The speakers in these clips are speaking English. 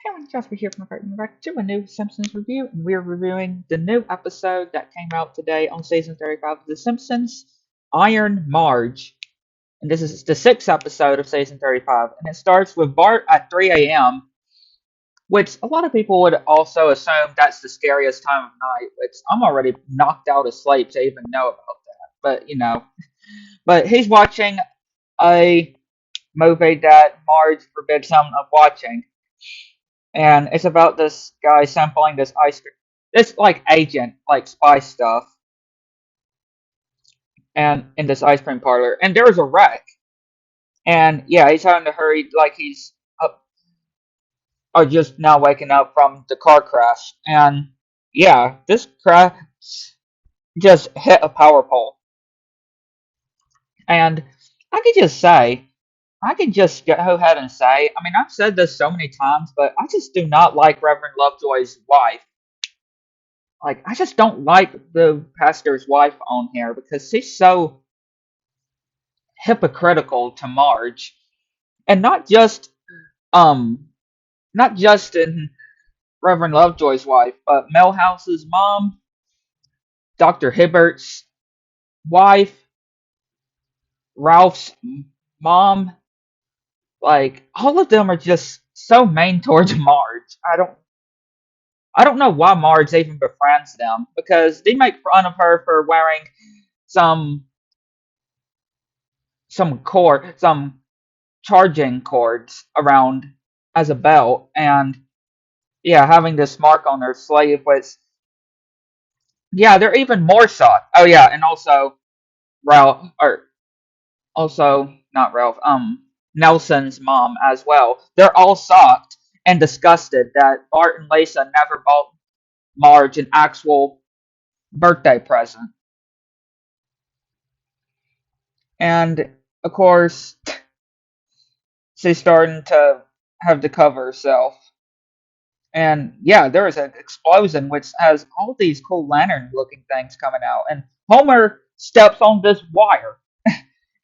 Everyone, Jasper here from Welcome back to a new Simpsons review, and we're reviewing the new episode that came out today on season 35 of The Simpsons, Iron Marge. And this is the sixth episode of season 35, and it starts with Bart at 3 a.m., which a lot of people would also assume that's the scariest time of night, which I'm already knocked out of sleep to even know about that. But he's watching a movie that Marge forbids him of watching, and it's about this guy sampling this ice cream, this like agent, like spy stuff, and in this ice cream parlor, and there's a wreck, and yeah, he's having to hurry, like he's up, or just now waking up from the car crash, and yeah, this crash just hit a power pole, and I could just say. I can just go ahead and say, I mean, I've said this so many times, but I just do not like Reverend Lovejoy's wife. Like, I just don't like the pastor's wife on here because she's so hypocritical to Marge, and um, not just in Reverend Lovejoy's wife, but Milhouse's mom, Doctor Hibbert's wife, Ralph's mom. Like, all of them are just so mean towards Marge. I don't know why Marge even befriends them because they make fun of her for wearing some some charging cords around as a belt, and yeah, having this mark on their sleeve, which yeah, they're even more shocked. Oh yeah, and also Ralph, or also not Ralph, Nelson's mom as well. They're all shocked and disgusted that Bart and Lisa never bought Marge an actual birthday present. And of course, she's starting to have to cover herself. And yeah, there is an explosion which has all these cool lantern looking things coming out. And Homer steps on this wire.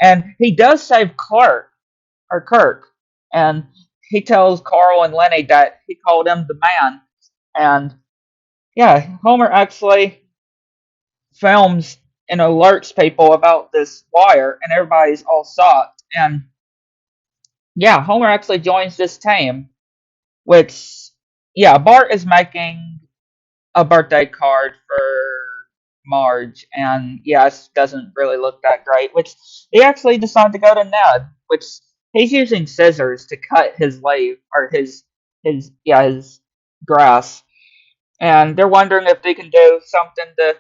And he does save Kirk. And he tells Carl and Lenny that he called him the man. And yeah, Homer actually films and alerts people about this wire, and everybody's all shocked. And yeah, Homer actually joins this team, which, yeah, Bart is making a birthday card for Marge, and yeah, it doesn't really look that great. Which he actually decided to go to Ned, which he's using scissors to cut his leaf or his grass, and they're wondering if they can do something to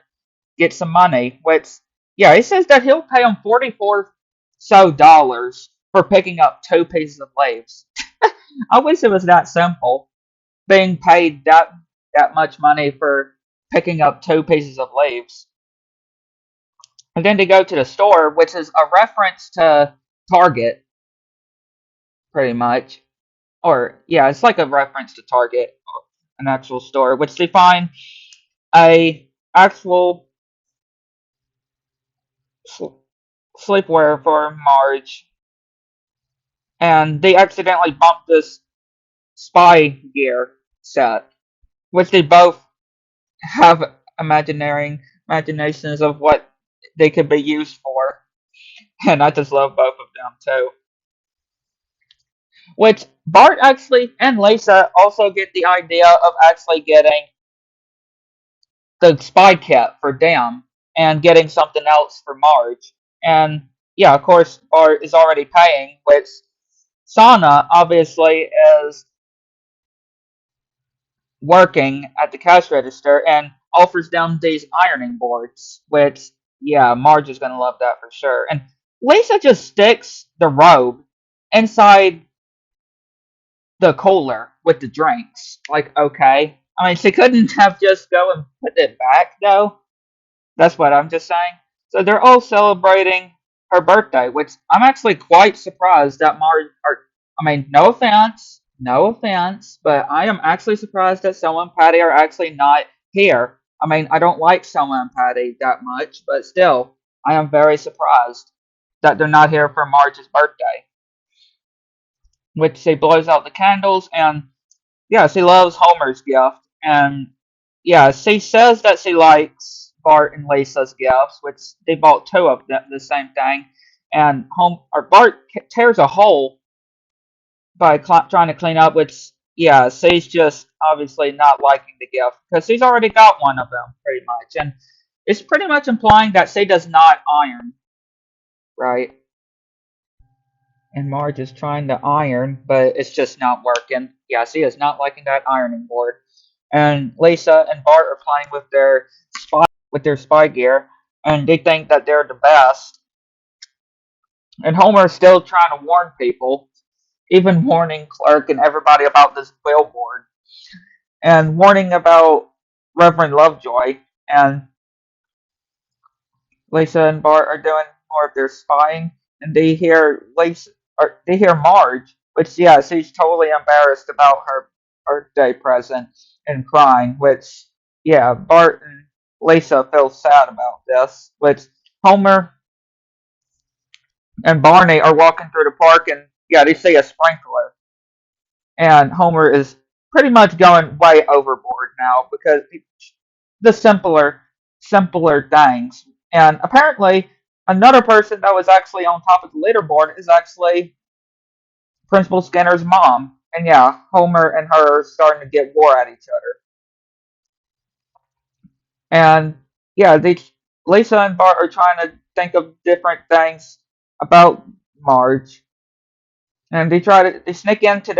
get some money. Which yeah, he says that he'll pay him $44 for picking up two pieces of leaves. I wish it was that simple, being paid that much money for picking up two pieces of leaves. And then they go to the store, which is a reference to Target, pretty much. Or yeah, it's like a reference to Target, an actual store, which they find a actual sleepwear for Marge, and they accidentally bump this spy gear set, which they both have imaginations of what they could be used for, and I just love both of them too. Which Bart actually and Lisa also get the idea of actually getting the spy kit for Dan and getting something else for Marge. And yeah, of course, Bart is already paying, which Sana obviously is working at the cash register and offers them these ironing boards, which, yeah, Marge is going to love that for sure. And Lisa just sticks the robe inside the cooler with the drinks. Like, okay. I mean, she couldn't have just go and put it back, though. That's what I'm just saying. So they're all celebrating her birthday, which I'm actually quite surprised that Marge, or, I mean, no offense, but I am actually surprised that Selma and Patty are actually not here. I mean, I don't like Selma and Patty that much, but still, I am very surprised that they're not here for Marge's birthday. Which she blows out the candles, and yeah, she loves Homer's gift, and yeah, she says that she likes Bart and Lisa's gifts, which they bought two of the same thing, and Bart tears a hole by trying to clean up, which yeah, she's just obviously not liking the gift because she's already got one of them pretty much, and it's pretty much implying that she does not iron, right? And Marge is trying to iron, but it's just not working. Yeah, she is not liking that ironing board. And Lisa and Bart are playing with their spy gear, and they think that they're the best. And Homer is still trying to warn people, even warning Clark and everybody about this billboard, and warning about Reverend Lovejoy. And Lisa and Bart are doing more of their spying, and they hear Marge, which yeah, she's totally embarrassed about her birthday present and crying. Which yeah, Bart and Lisa feel sad about this. Which Homer and Barney are walking through the park, and yeah, they see a sprinkler, and Homer is pretty much going way overboard now because the simpler things. And apparently, another person that was actually on top of the leaderboard is actually Principal Skinner's mom. And yeah, Homer and her are starting to get war at each other. And yeah, Lisa and Bart are trying to think of different things about Marge, and they sneak into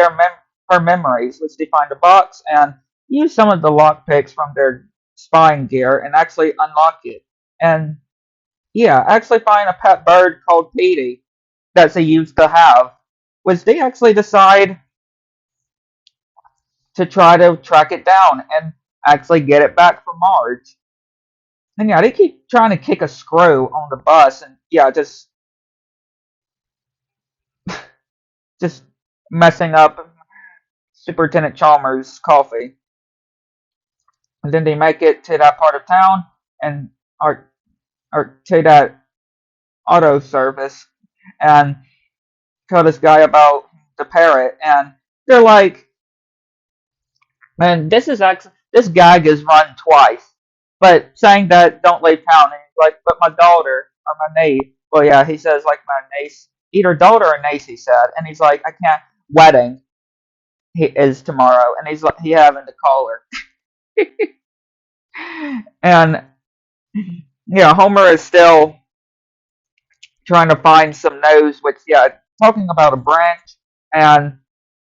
her memories, which they find a box and use some of the lockpicks from their spying gear and actually unlock it. And yeah, actually find a pet bird called Petey that they used to have, which they actually decide to try to track it down and actually get it back from Marge. And yeah, they keep trying to kick a screw on the bus, and yeah, just messing up Superintendent Chalmers' coffee. And then they make it to that part of town and or to that auto service and tell this guy about the parrot, and they're like, man, this gag is run twice, but saying that don't leave town, and he's like, but my daughter or my niece, well yeah, he says like my niece, either daughter or niece, he said, and he's like, I can't, wedding he is tomorrow, and he's like, he having to call her, and yeah, Homer is still trying to find some news, which, yeah, talking about a branch, and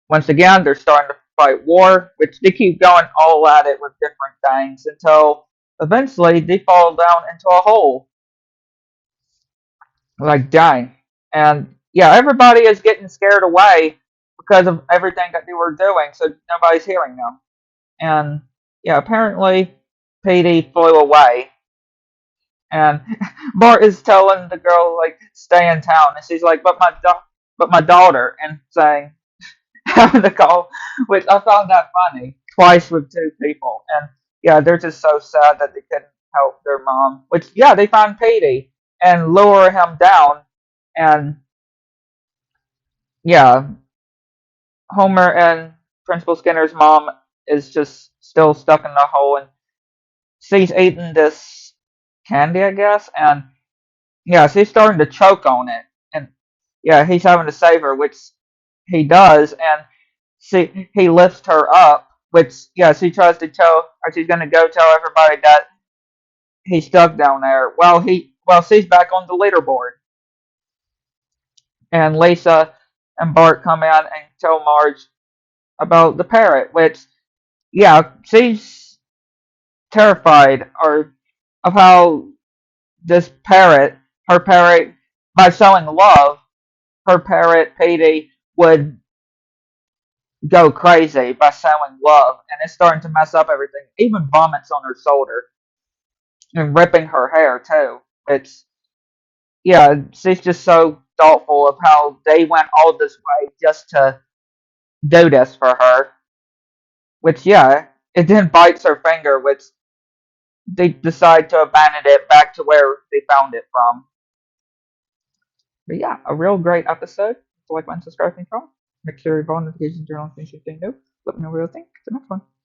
once again, they're starting to fight war, which they keep going all at it with different things until eventually they fall down into a hole, like dying. And yeah, everybody is getting scared away because of everything that they were doing, so nobody's hearing them. And yeah, apparently Petey flew away, and Bart is telling the girl like stay in town, and she's like, but my daughter, and saying having to call, which I found that funny twice with two people, and yeah, they're just so sad that they couldn't help their mom. Which yeah, they find Petey and lower him down, and yeah, Homer and Principal Skinner's mom is just still stuck in the hole, and she's eating this candy, I guess, and yeah, she's starting to choke on it, and yeah, he's having to save her, which he does, and he lifts her up, which yeah, she tries to tell, or she's gonna go tell everybody that he's stuck down there. Well, she's back on the leaderboard, and Lisa and Bart come in and tell Marge about the parrot, which yeah, she's terrified or of how this parrot, her parrot, by showing love, her parrot Petey would go crazy by showing love, and it's starting to mess up everything. Even vomits on her shoulder and ripping her hair too. It's yeah, she's just so thoughtful of how they went all this way just to do this for her. Which yeah, it then bites her finger, which they decide to abandon it back to where they found it from. But yeah, a real great episode. So like, and subscribe, me from. Make sure you go on notifications turn on things you think new. Let me know what you think. That's fine.